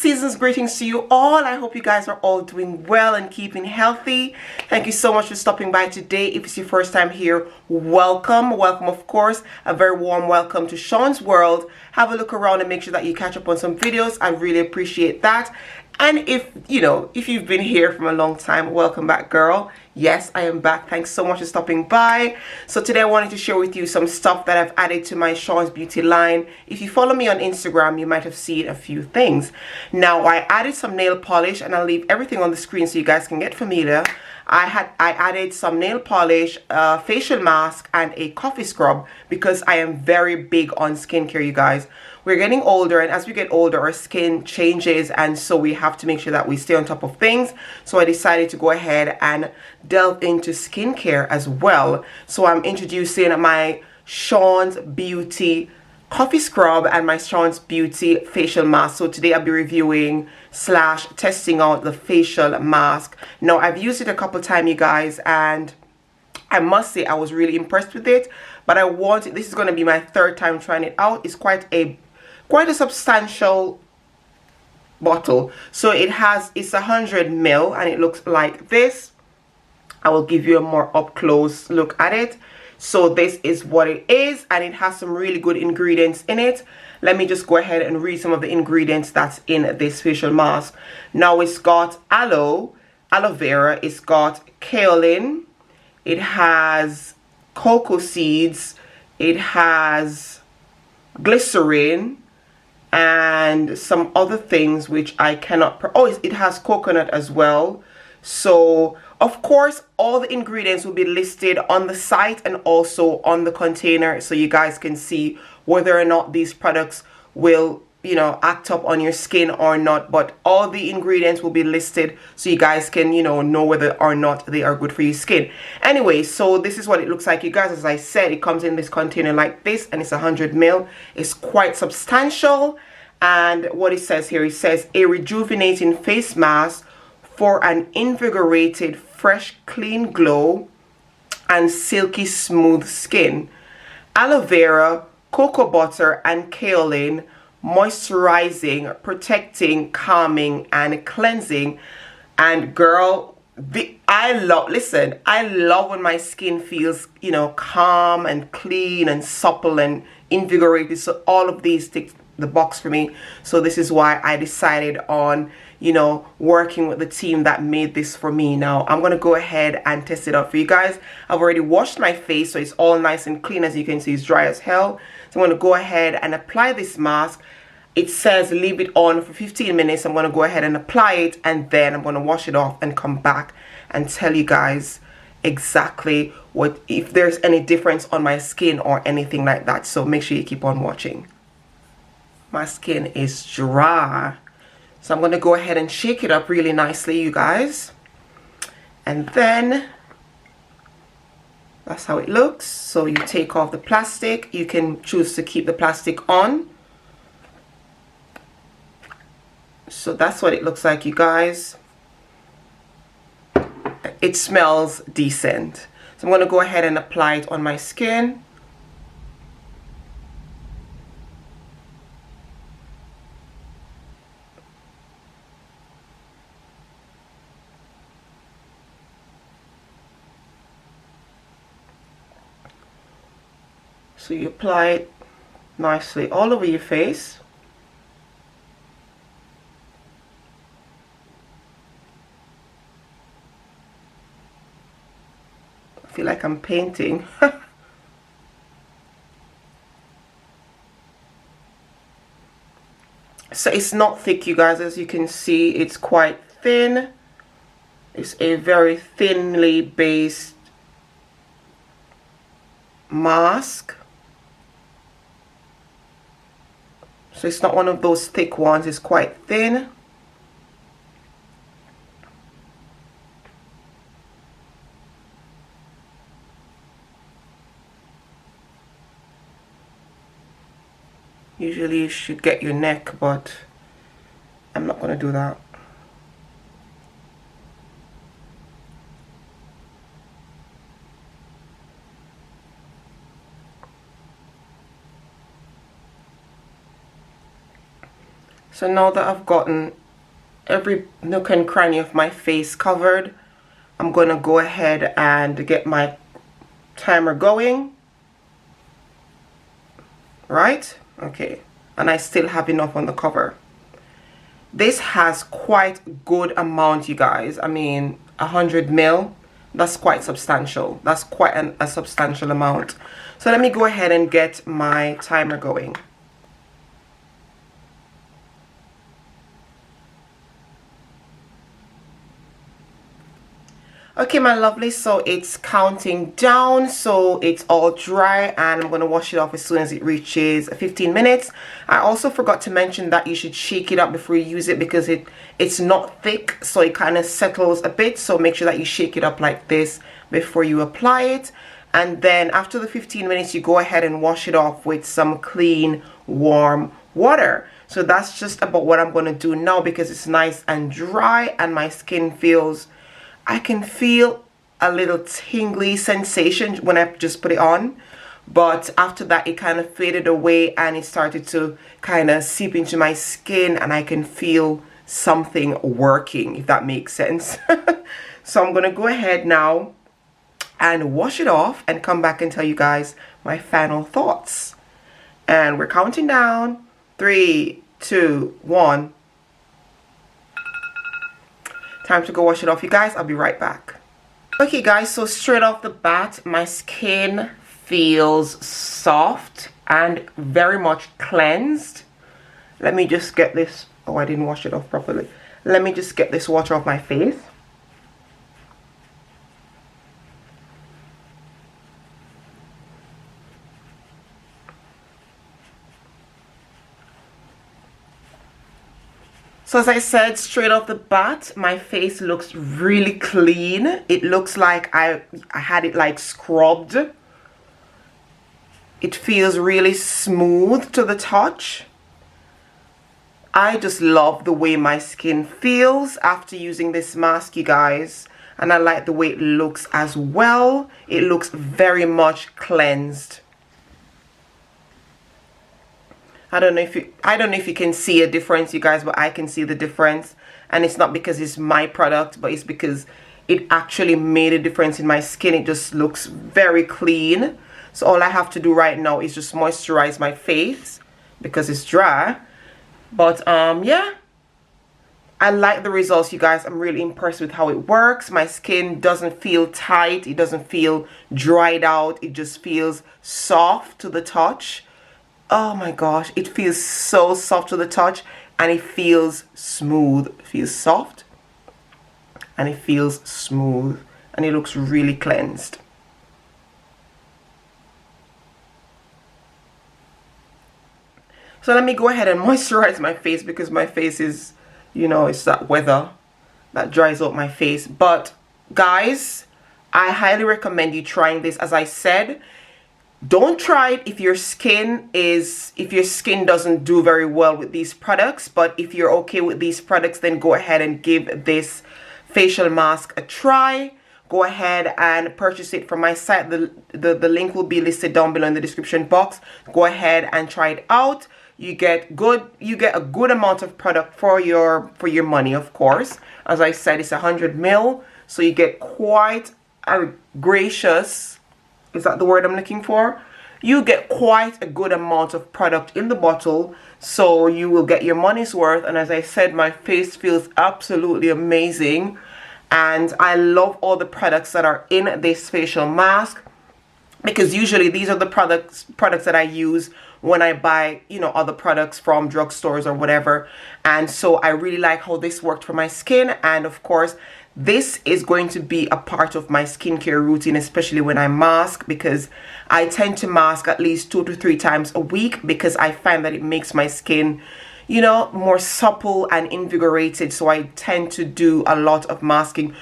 season's greetings to you all. I hope you guys are all doing well and keeping healthy. Thank you so much for stopping by today. If it's your first time here, welcome. Welcome, of course. A very warm welcome to Shaunz World. Have a look around and make sure that you catch up on some videos. I really appreciate that. And if you've been here from a long time, welcome back, girl. Yes, I am back. Thanks so much for stopping by. So today I wanted to share with you some stuff that I've added to my Shaunz Beauty line. If you follow me on Instagram, you might have seen a few things. Now, I added some nail polish, and I'll leave everything on the screen so you guys can get familiar. I added some nail polish, facial mask, and a coffee scrub because I am very big on skincare, you guys. We're getting older, and as we get older, our skin changes, and so we have to make sure that we stay on top of things. So I decided to go ahead and delve into skincare as well. So I'm introducing my Shaunz Beauty coffee scrub and my Shaunz Beauty facial mask. So today I'll be reviewing / testing out the facial mask. Now, I've used it a couple times, you guys, and I must say I was really impressed with it. But this is going to be my third time trying it out. It's quite a substantial bottle. So it's 100 ml, and it looks like this. I will give you a more up close look at it. So this is what it is, and it has some really good ingredients in it. Let me just go ahead and read some of the ingredients that's in this facial mask. Now, it's got aloe vera, it's got kaolin, it has cocoa seeds, it has glycerin, and some other things which I cannot it has coconut as well. So of course all the ingredients will be listed on the site and also on the container, so you guys can see whether or not these products will act up on your skin or not. But all the ingredients will be listed so you guys can know whether or not they are good for your skin. Anyway, so this is what it looks like, you guys. As I said, it comes in this container like this, and it's 100 ml. It's quite substantial. And what it says here, it says a rejuvenating face mask for an invigorated, fresh, clean glow and silky smooth skin. Aloe vera, cocoa butter, and kaolin, moisturizing, protecting, calming, and cleansing. And girl, I love when my skin feels calm and clean and supple and invigorated. So all of these tick the box for me. So this is why I decided on working with the team that made this for me. Now I'm gonna go ahead and test it out for you guys. I've already washed my face, so it's all nice and clean. As you can see, it's dry as hell. So I'm gonna go ahead and apply this mask. It says leave it on for 15 minutes. I'm gonna go ahead and apply it, and then I'm gonna wash it off and come back and tell you guys exactly if there's any difference on my skin or anything like that. So make sure you keep on watching. My skin is dry, so I'm going to go ahead and shake it up really nicely, you guys. And then that's how it looks. So you take off the plastic. You can choose to keep the plastic on. So that's what it looks like, you guys. It smells decent. So I'm going to go ahead and apply it on my skin. So you apply it nicely all over your face. I feel like I'm painting. So it's not thick, you guys. As you can see, it's quite thin. It's a very thinly based mask. So it's not one of those thick ones, it's quite thin. Usually you should get your neck, but I'm not going to do that. So now that I've gotten every nook and cranny of my face covered, I'm gonna go ahead and get my timer going. Right? Okay. And I still have enough on the cover. This has quite good amount, you guys. I mean, 100 ml. That's quite substantial. That's quite a substantial amount. So let me go ahead and get my timer going. Okay, my lovely, so it's counting down, so it's all dry, and I'm going to wash it off as soon as it reaches 15 minutes. I also forgot to mention that you should shake it up before you use it, because it's not thick, so it kind of settles a bit. So make sure that you shake it up like this before you apply it. And then after the 15 minutes, you go ahead and wash it off with some clean, warm water. So that's just about what I'm going to do now, because it's nice and dry and my skin feels... I can feel a little tingly sensation when I just put it on, but after that it kind of faded away and it started to kind of seep into my skin, and I can feel something working, if that makes sense. So I'm gonna go ahead now and wash it off and come back and tell you guys my final thoughts. And we're counting down. 3, 2, 1. Time to go wash it off, you guys. I'll be right back. Okay guys, so straight off the bat, my skin feels soft and very much cleansed. Let me just get this... Oh, I didn't wash it off properly. Let me just get this water off my face. So as I said, straight off the bat, my face looks really clean. It looks like I had it like scrubbed. It feels really smooth to the touch. I just love the way my skin feels after using this mask, you guys. And I like the way it looks as well. It looks very much cleansed. I don't know if you can see a difference, you guys, but I can see the difference. And it's not because it's my product, but it's because it actually made a difference in my skin. It just looks very clean. So all I have to do right now is just moisturize my face because it's dry. But yeah, I like the results, you guys. I'm really impressed with how it works. My skin doesn't feel tight. It doesn't feel dried out. It just feels soft to the touch. Oh my gosh, it feels so soft to the touch, and it feels smooth. It feels soft and it feels smooth, and it looks really cleansed. So let me go ahead and moisturize my face, because my face is, you know, it's that weather that dries out my face. But guys, I highly recommend you trying this. As I said, don't try it if your skin doesn't do very well with these products. But if you're okay with these products, then go ahead and give this facial mask a try. Go ahead and purchase it from my site. The link will be listed down below in the description box. Go ahead and try it out. You get a good amount of product for your money, of course. As I said, it's 100 ml, so you get quite a gracious, is that the word I'm looking for? You get quite a good amount of product in the bottle, so you will get your money's worth. And as I said, my face feels absolutely amazing, and I love all the products that are in this facial mask, because usually these are the products that I use when I buy, you know, other products from drugstores or whatever. And so I really like how this worked for my skin. And of course, this is going to be a part of my skincare routine, especially when I mask, because I tend to mask at least 2 to 3 times a week, because I find that it makes my skin, you know, more supple and invigorated. So I tend to do a lot of masking.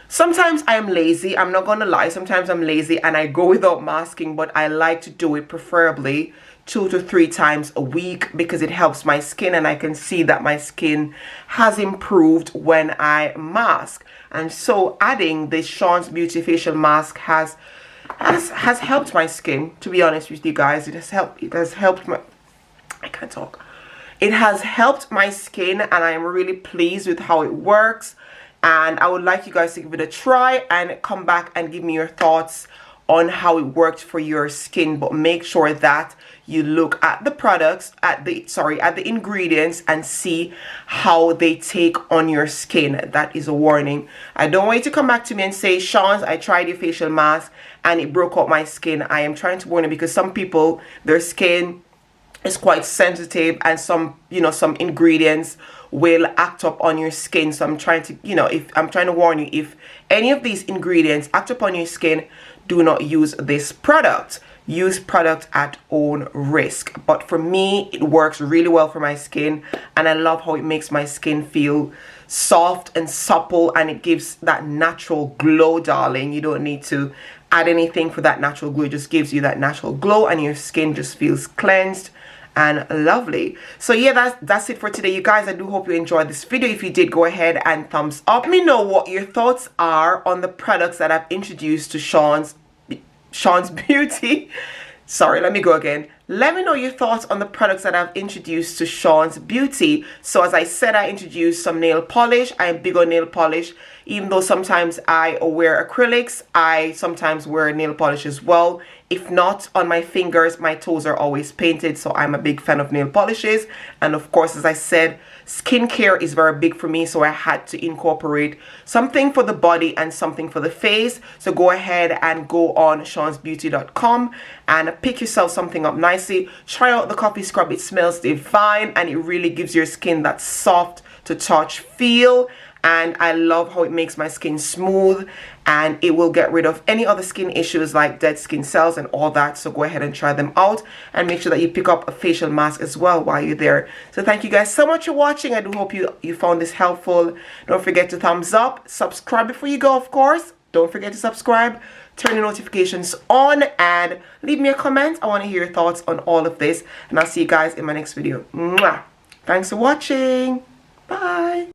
Sometimes I am lazy, I'm not gonna lie. Sometimes I'm lazy and I go without masking, but I like to do it preferably 2 to 3 times a week, because it helps my skin, and I can see that my skin has improved when I mask. And so adding this Shaunz Beauty facial mask has helped my skin, to be honest with you guys. It has helped my, I can't talk. It has helped my skin and I am really pleased with how it works, and I would like you guys to give it a try and come back and give me your thoughts on how it worked for your skin. But make sure that you look at the products, at the ingredients, and see how they take on your skin. That is a warning. I don't want you to come back to me and say, Shaunz, I tried your facial mask and it broke out my skin. I am trying to warn you, because some people, their skin is quite sensitive, and some ingredients will act up on your skin. So I'm trying to warn you, if any of these ingredients act up on your skin, do not use this product. Use product at own risk. But for me, it works really well for my skin, and I love how it makes my skin feel soft and supple, and it gives that natural glow, darling. You don't need to add anything for that natural glow. It just gives you that natural glow, and your skin just feels cleansed and lovely. So yeah, that's it for today, you guys. I do hope you enjoyed this video. If you did, go ahead and thumbs up. Let me know what your thoughts are on the products that I've introduced to Shaunz Beauty. Sorry, let me go again. Let me know your thoughts on the products that I've introduced to Shaunz Beauty. So as I said, I introduced some nail polish. I am big on nail polish. Even though sometimes I wear acrylics, I sometimes wear nail polish as well. If not on my fingers, my toes are always painted. So I'm a big fan of nail polishes. And of course, as I said, skincare is very big for me. So I had to incorporate something for the body and something for the face. So go ahead and go on shaunzbeauty.com and pick yourself something up nicely. Try out the coffee scrub. It smells divine, and it really gives your skin that soft to touch feel. And I love how it makes my skin smooth, and it will get rid of any other skin issues like dead skin cells and all that. So go ahead and try them out, and make sure that you pick up a facial mask as well while you're there. So thank you guys so much for watching. I do hope you found this helpful. Don't forget to thumbs up, subscribe before you go, of course. Don't forget to subscribe, turn the notifications on, and leave me a comment. I want to hear your thoughts on all of this, and I'll see you guys in my next video. Mwah! Thanks for watching. Bye.